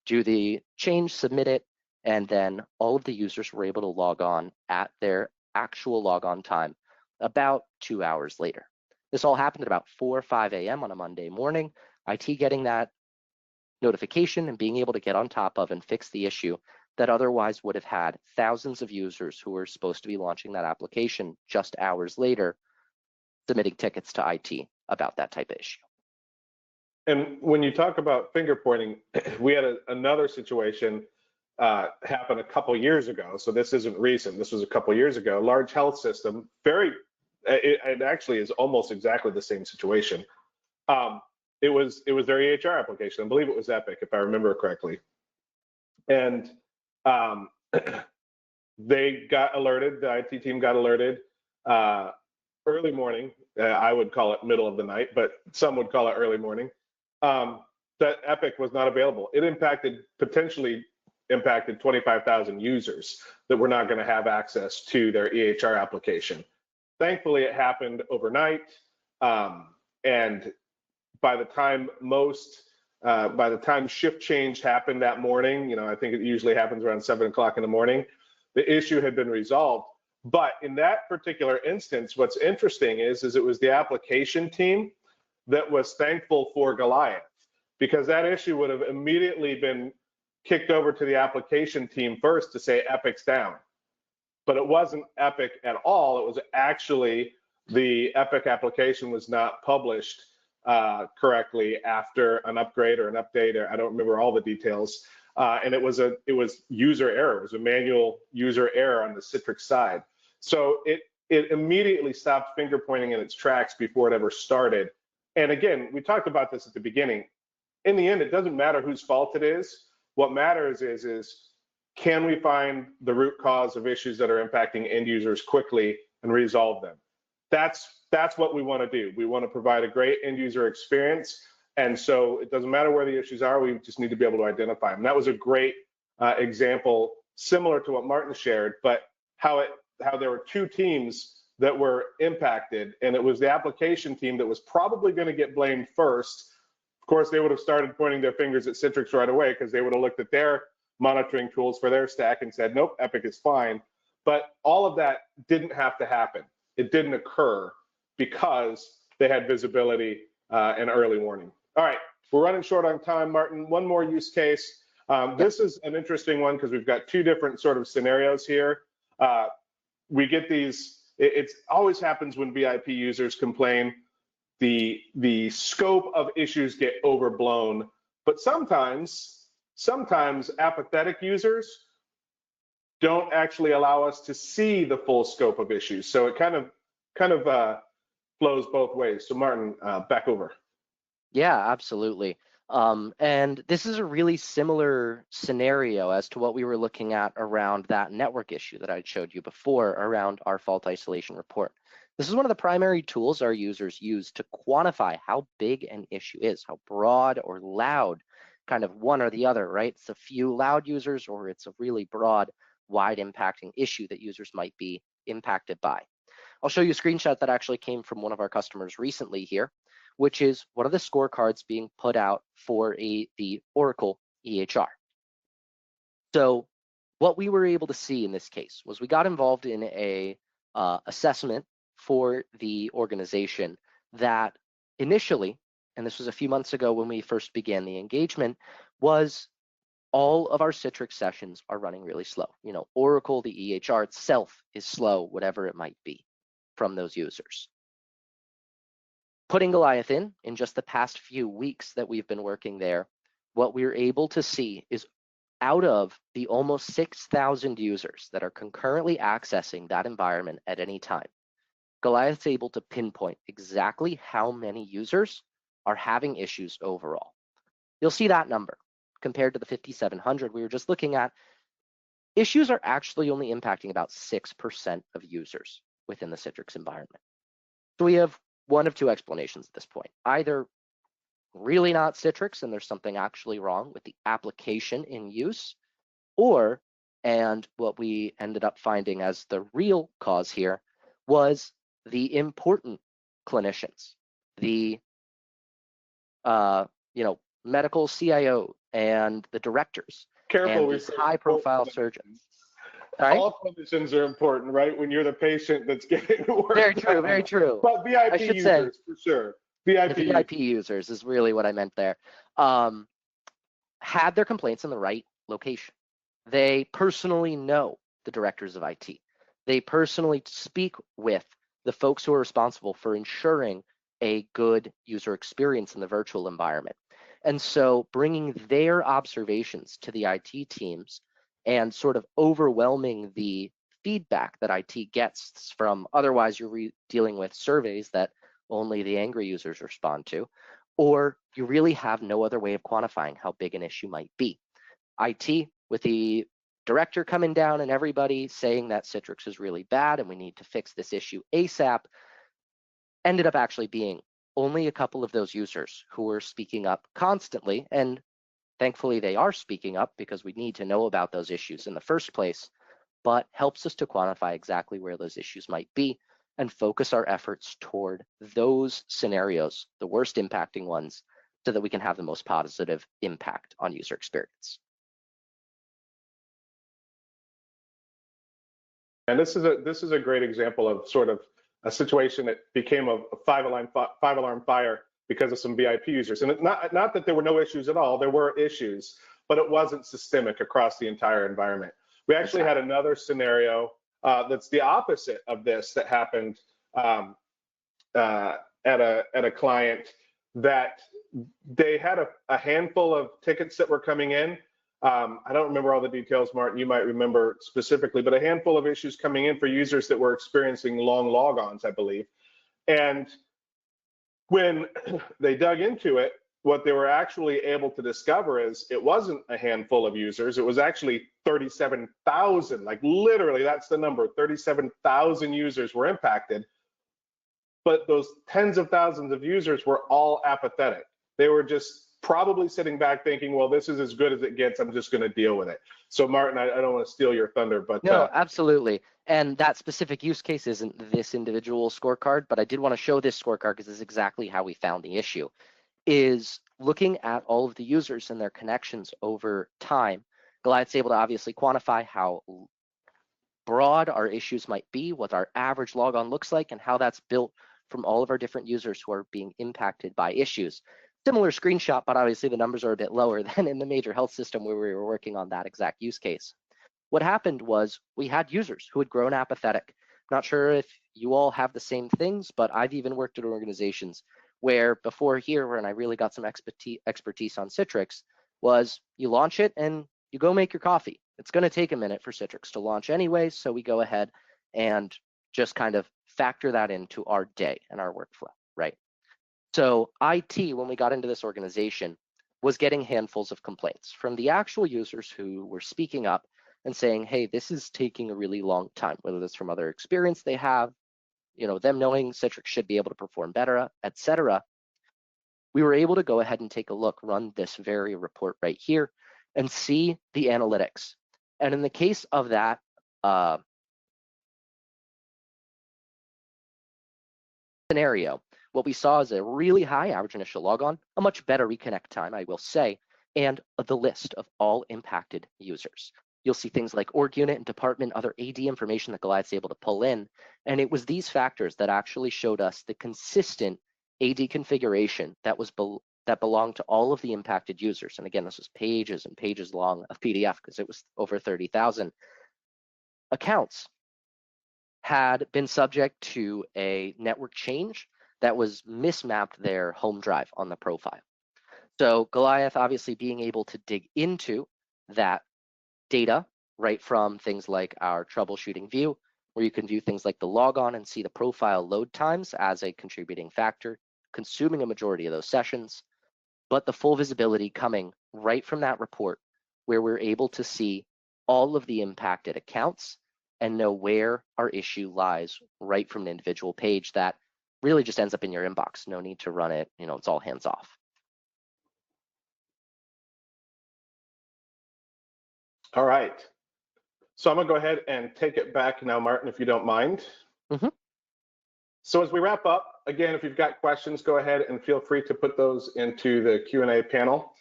do the change, submit it, and then all of the users were able to log on at their actual logon time about 2 hours later. This all happened at about 4 or 5 a.m. on a Monday morning. IT getting that notification and being able to get on top of and fix the issue that otherwise would have had thousands of users who were supposed to be launching that application just hours later submitting tickets to IT about that type of issue. And when you talk about finger pointing, we had another situation happen a couple years ago. So this isn't recent. This was a couple years ago. Large health system, it actually is almost exactly the same situation. It was their EHR application. I believe it was Epic, if I remember correctly. And they got alerted. The IT team got alerted early morning. I would call it middle of the night, but some would call it early morning. That Epic was not available. It potentially impacted 25,000 users that were not going to have access to their EHR application. Thankfully, it happened overnight, and by the time shift change happened that morning, I think it usually happens around 7 o'clock in the morning, the issue had been resolved. But in that particular instance, what's interesting is it was the application team that was thankful for Goliath, because that issue would have immediately been kicked over to the application team first to say Epic's down. But it wasn't Epic at all. It was actually the Epic application was not published correctly after an upgrade or an update, or I don't remember all the details. And it was user error. It was a manual user error on the Citrix side. So it immediately stopped finger pointing in its tracks before it ever started. And again, we talked about this at the beginning. In the end, it doesn't matter whose fault it is. What matters is can we find the root cause of issues that are impacting end users quickly and resolve them? That's what we want to do. We want to provide a great end user experience. And so it doesn't matter where the issues are, we just need to be able to identify them. That was a great example, similar to what Martin shared, but how there were two teams that were impacted, and it was the application team that was probably going to get blamed first. Of course, they would have started pointing their fingers at Citrix right away because they would have looked at their monitoring tools for their stack and said, nope, Epic is fine. But all of that didn't have to happen. It didn't occur because they had visibility and early warning. All right, we're running short on time, Martin. One more use case. This is an interesting one because we've got two different sort of scenarios here. We get these, it always happens when VIP users complain, the scope of issues get overblown, but sometimes apathetic users don't actually allow us to see the full scope of issues. So it kind of flows both ways. So Martin, back over. Yeah, absolutely. And this is a really similar scenario as to what we were looking at around that network issue that I showed you before around our fault isolation report. This is one of the primary tools our users use to quantify how big an issue is, how broad or loud, kind of one or the other, right? It's a few loud users or it's a really broad, wide impacting issue that users might be impacted by. I'll show you a screenshot that actually came from one of our customers recently here, which is one of the scorecards being put out for the Oracle EHR. So what we were able to see in this case was we got involved in a assessment for the organization that initially, and this was a few months ago when we first began the engagement, was all of our Citrix sessions are running really slow. Oracle, the EHR itself is slow, whatever it might be from those users. Putting Goliath in just the past few weeks that we've been working there, what we're able to see is out of the almost 6,000 users that are concurrently accessing that environment at any time, Goliath's able to pinpoint exactly how many users are having issues overall. You'll see that number compared to the 5,700 we were just looking at. Issues are actually only impacting about 6% of users within the Citrix environment. So we have one of two explanations at this point. Either really not Citrix and there's something actually wrong with the application in use, or, and what we ended up finding as the real cause here, was the important clinicians, the medical CIO and the directors Careful, and the high-profile surgeons. Sorry? All clinicians are important, right? When you're the patient that's getting work. Very true, very true. But VIP users, for sure. VIP the VIP users is really what I meant there. Had their complaints in the right location. They personally know the directors of IT. They personally speak with the folks who are responsible for ensuring a good user experience in the virtual environment. And so bringing their observations to the IT teams and sort of overwhelming the feedback that IT gets from, otherwise you're dealing with surveys that only the angry users respond to, or you really have no other way of quantifying how big an issue might be. IT, with the director coming down and everybody saying that Citrix is really bad and we need to fix this issue ASAP, ended up actually being only a couple of those users who were speaking up constantly. And thankfully they are speaking up because we need to know about those issues in the first place, but helps us to quantify exactly where those issues might be and focus our efforts toward those scenarios, the worst impacting ones, so that we can have the most positive impact on user experience. And this is a great example of sort of a situation that became a five-alarm fire because of some VIP users. And not that there were no issues at all, there were issues, but it wasn't systemic across the entire environment. We actually had another scenario that's the opposite of this that happened at a client, that they had a handful of tickets that were coming in. I don't remember all the details, Martin, you might remember specifically, but a handful of issues coming in for users that were experiencing long logons, I believe. And when they dug into it, what they were actually able to discover is it wasn't a handful of users, it was actually 37,000, like literally that's the number, 37,000 users were impacted. But those tens of thousands of users were all apathetic. They were just probably sitting back thinking, well, this is as good as it gets, I'm just going to deal with it. So Martin, I don't want to steal your thunder, but no, absolutely. And that specific use case isn't this individual scorecard, but I did want to show this scorecard because this is exactly how we found the issue, is looking at all of the users and their connections over time. Goliath's able to obviously quantify how broad our issues might be, what our average logon looks like, and how that's built from all of our different users who are being impacted by issues. Similar screenshot, but obviously the numbers are a bit lower than in the major health system where we were working on that exact use case. What happened was we had users who had grown apathetic. Not sure if you all have the same things, but I've even worked at organizations where before here, when I really got some expertise on Citrix, was you launch it and you go make your coffee. It's going to take a minute for Citrix to launch anyway, so we go ahead and just kind of factor that into our day and our workflow, right? So IT, when we got into this organization, was getting handfuls of complaints from the actual users who were speaking up and saying, hey, this is taking a really long time, whether that's from other experience they have, them knowing Citrix should be able to perform better, etc. We were able to go ahead and take a look, run this very report right here, and see the analytics. And in the case of that scenario, what we saw is a really high average initial logon, a much better reconnect time, I will say, and the list of all impacted users. You'll see things like org unit and department, other AD information that Goliath's able to pull in. And it was these factors that actually showed us the consistent AD configuration that belonged to all of the impacted users. And again, this was pages and pages long of PDF because it was over 30,000 accounts had been subject to a network change that was mismapped their home drive on the profile. So Goliath obviously being able to dig into that data right from things like our troubleshooting view, where you can view things like the logon and see the profile load times as a contributing factor, consuming a majority of those sessions, but the full visibility coming right from that report where we're able to see all of the impacted accounts and know where our issue lies right from an individual page that really just ends up in your inbox. No need to run it, it's all hands off. All right. So I'm gonna go ahead and take it back now, Martin, if you don't mind. Mm-hmm. So as we wrap up, again, if you've got questions, go ahead and feel free to put those into the Q&A panel.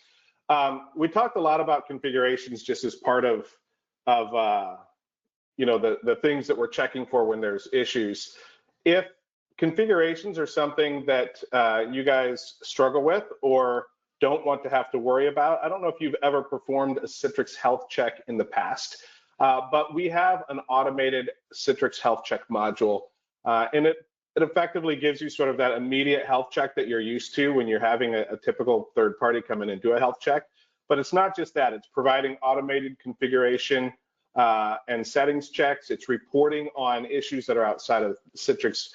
We talked a lot about configurations just as part of the things that we're checking for when there's issues. If configurations are something that you guys struggle with or don't want to have to worry about, I don't know if you've ever performed a Citrix health check in the past, but we have an automated Citrix health check module, and it effectively gives you sort of that immediate health check that you're used to when you're having a typical third party come in and do a health check. But it's not just that, it's providing automated configuration and settings checks. It's reporting on issues that are outside of Citrix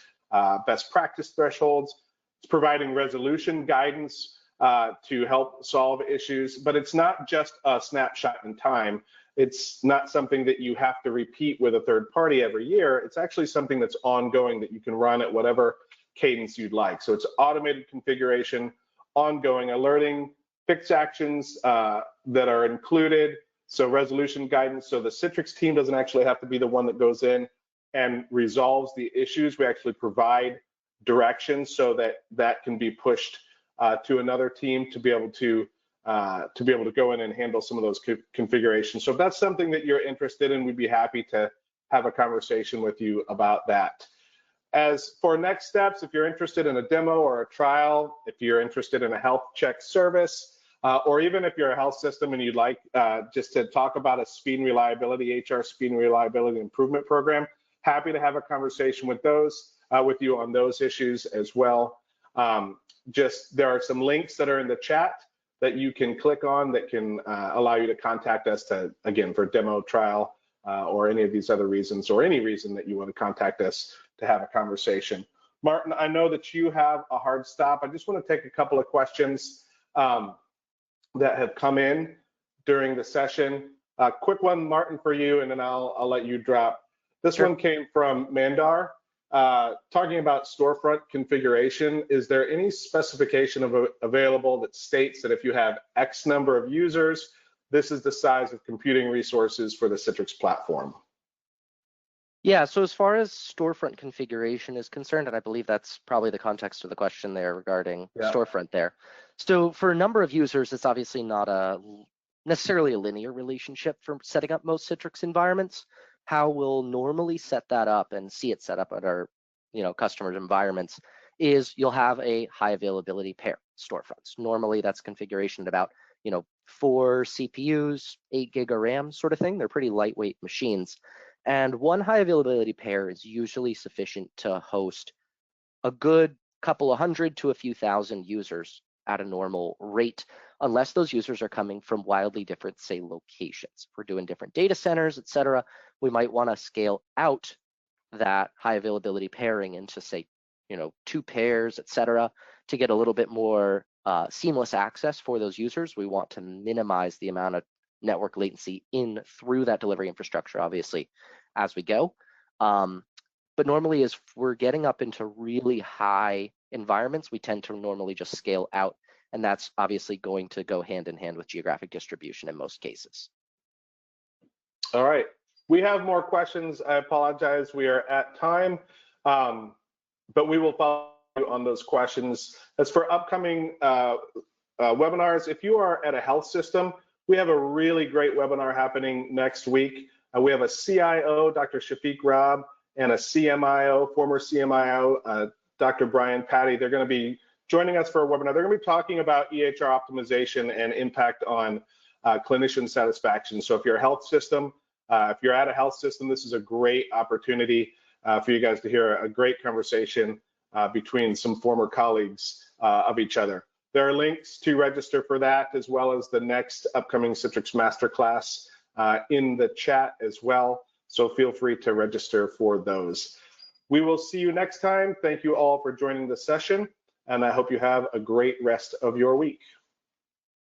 best practice thresholds. It's providing resolution guidance to help solve issues, but it's not just a snapshot in time. It's not something that you have to repeat with a third party every year. It's actually something that's ongoing that you can run at whatever cadence you'd like. So it's automated configuration, ongoing alerting, fix actions that are included. So resolution guidance. So the Citrix team doesn't actually have to be the one that goes in and resolves the issues. We actually provide directions so that that can be pushed to another team to be able to go in and handle some of those configurations. So if that's something that you're interested in, we'd be happy to have a conversation with you about that. As for next steps, if you're interested in a demo or a trial, if you're interested in a health check service, or even if you're a health system and you'd like just to talk about a speed and reliability, HR speed and reliability improvement program, happy to have a conversation with you on those issues as well. There are some links that are in the chat that you can click on that can allow you to contact us for demo, trial, or any of these other reasons, or any reason that you want to contact us to have a conversation. Martin, I know that you have a hard stop. I just want to take a couple of questions that have come in during the session. Quick one, Martin, for you, and then I'll let you drop. This one came from Mandar, talking about storefront configuration. Is there any specification available that states that if you have X number of users, this is the size of computing resources for the Citrix platform? Yeah, so as far as storefront configuration is concerned, and I believe that's probably the context of the question there regarding storefront there. So for a number of users, it's obviously not necessarily a linear relationship for setting up most Citrix environments. How we'll normally set that up and see it set up at our customers' environments is you'll have a high availability pair storefronts. Normally that's configuration at about 4 CPUs, 8 gig of RAM sort of thing. They're pretty lightweight machines. And one high availability pair is usually sufficient to host a good couple of hundred to a few thousand users at a normal rate, unless those users are coming from wildly different, say, locations. If we're doing different data centers, et cetera, we might want to scale out that high availability pairing into, say, 2 pairs, et cetera, to get a little bit more seamless access for those users. We want to minimize the amount of network latency in through that delivery infrastructure, obviously, as we go. But normally, as we're getting up into really high environments, we tend to normally just scale out, and that's obviously going to go hand in hand with geographic distribution in most cases. All right, we have more questions. I apologize, we are at time, but we will follow you on those questions. As for upcoming webinars, if you are at a health system, we have a really great webinar happening next week. We have a CIO, Dr. Shafiq Rob, and a CMIO, former CMIO, Dr. Brian Patty. They're going to be joining us for a webinar. They're going to be talking about EHR optimization and impact on clinician satisfaction. So if you're a health system, if you're at a health system, this is a great opportunity for you guys to hear a great conversation between some former colleagues of each other. There are links to register for that, as well as the next upcoming Citrix Masterclass in the chat as well. So feel free to register for those. We will see you next time. Thank you all for joining the session, and I hope you have a great rest of your week.